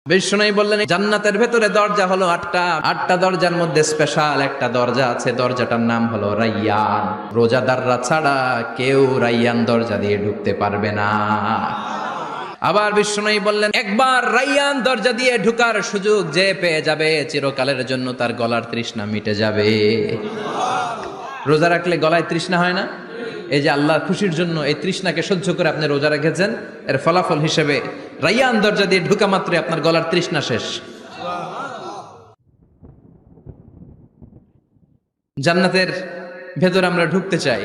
বিষ্ণু বললেন জান্নাতের ভেতরে দরজা হলো আটটা দরজার মধ্যে স্পেশাল একটা দরজা আছে, দরজাটার নাম হলো রাইয়ান। রোজাদাররা ছাড়া কেউ রাইয়ান দরজা দিয়ে ঢুকতে পারবে না। আবার বিষ্ণু বললেন একবার রাইয়ান দরজা দিয়ে ঢুকার সুযোগ যে পেয়ে যাবে চিরকালের জন্য তার গলার তৃষ্ণা মিটে যাবে। রোজা রাখলে গলায় তৃষ্ণা হয় না? এই যে আল্লাহর খুশির জন্য এই তৃষ্ণাকে সহ্য করে আপনি রোজা রেখেছেন, এর ফলাফল হিসেবে রাইয়ান দরজা দিয়ে ঢুকা মাত্রই আপনার গলার তৃষ্ণা শেষ। জান্নাতের ভেতরে আমরা ঢুকতে চাই।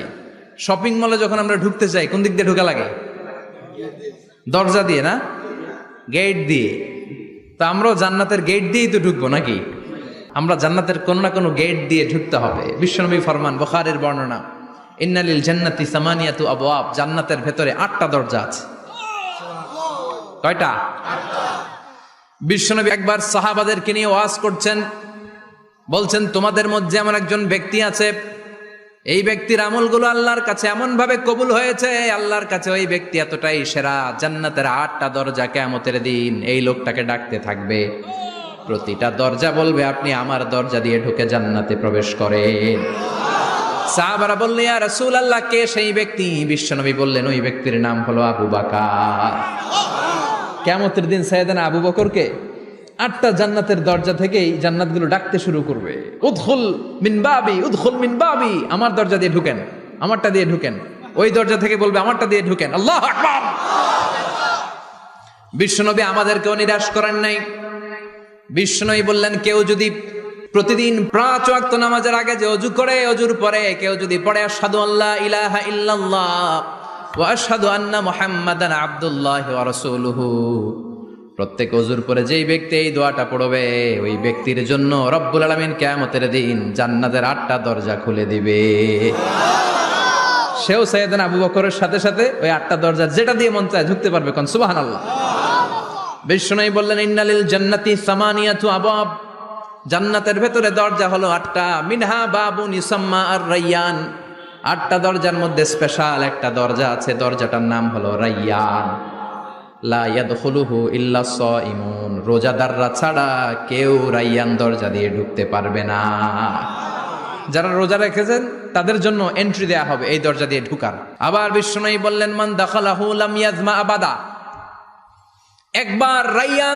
শপিং মলে যখন আমরা ঢুকতে চাই কোন দিক দিয়ে ঢোকা লাগে? দরজা দিয়ে না, গেট দিয়ে। তা আমরাও জান্নাতের গেট দিয়েই তো ঢুকবো নাকি? আমরা জান্নাতের কোনো না কোনো গেট দিয়ে ঢুকতে হবে। বিশ্বনবী ফরমান, বুখারীর বর্ণনা, ইন্নালিল জান্নাতি সামানিয়াতু আবওয়াব, জান্নাতের ভেতরে 8টা দরজা আছে। কয়টা? বিশ্বনবী একবার সাহাবাদেরকে নিয়ে ওয়াজ করছেন, বলছেন তোমাদের মধ্যে এমন একজন ব্যক্তি আছে, এই ব্যক্তির আমলগুলো আল্লাহর কাছে এমন ভাবে কবুল হয়েছে, আল্লাহর কাছে ওই ব্যক্তি এতটাই সেরা, জান্নাতের 8টা দরজা কিয়ামতের দিন এই লোকটাকে ডাকতে থাকবে। প্রতিটা দরজা বলবে আপনি আমার দরজা দিয়ে ঢুকে জান্নাতে প্রবেশ করেন। সাহাবারা বললেন ইয়া রাসূলুল্লাহ, কে সেই ব্যক্তি? বিশ্বনবী বললেন ওই ব্যক্তির নাম হলো আবু বকর। কিয়ামতের দিন সাইয়েদনা আবু বকরকে 8টা জান্নাতের দরজা থেকেই জান্নাতগুলো ডাকতে শুরু করবে, উদখুল মিন বাবি, উদখুল মিন বাবি, আমার দরজা দিয়ে ঢুকেন, আমারটা দিয়ে ঢুকেন। ওই দরজা থেকে বলবে আমারটা দিয়ে ঢুকেন। আল্লাহু আকবার। বিশ্বনবী আমাদেরকেও নিরাশ করেন নাই। বিশ্বনবী বললেন কেউ যদি প্রতিদিন 5 ওয়াক্ত নামাজের আগে যে ওযু করে, ওযুর পরে কেউ যদি পড়ে আশহাদু আল্লা ইলাহা ইল্লাল্লাহ ওয়া আশহাদু আন্না মুহাম্মাদান আবদুল্লাহি ওয়া রাসূলুহু, প্রত্যেক ওযুর পরে যেই ব্যক্তি এই দোয়াটা পড়বে ওই ব্যক্তির জন্য রব্বুল আলামিন কিয়ামতের দিন জান্নাতের 8টা দরজা খুলে দিবে। সেও সাইয়েদনা আবু বকরের সাথে সাথে ওই 8টা দরজা যেটা দিয়ে মন চায় ঢুকতে পারবে। কোন সুবহানাল্লাহ। বিষ্ণু বললেন ইন্নালিল জান্নাতি সামানিয়াতু আবওয়াব, জান্নাতের ভেতরে দরজা হলো 8টা, মিনহা বাবুন ইউসাম্মা আর রাইয়ান, 8টা দরজার মধ্যে স্পেশাল একটা দরজা আছে, দরজাটার নাম হলো রাইয়ান। লা ইয়াদখুলুহু ইল্লা সাইমুন, রোজাদাররা ছাড়া কেউ রাইয়ান দরজা দিয়ে ঢুকতে পারবে না। যারা রোজা রেখেছেন তাদের জন্য এন্ট্রি দেয়া হবে এই দরজা দিয়ে ঢুকার। আবার বিষ্ণু বললেন মান দাখালাহু লাম ইয়াজমা আবাদা, একবার রাইয়ান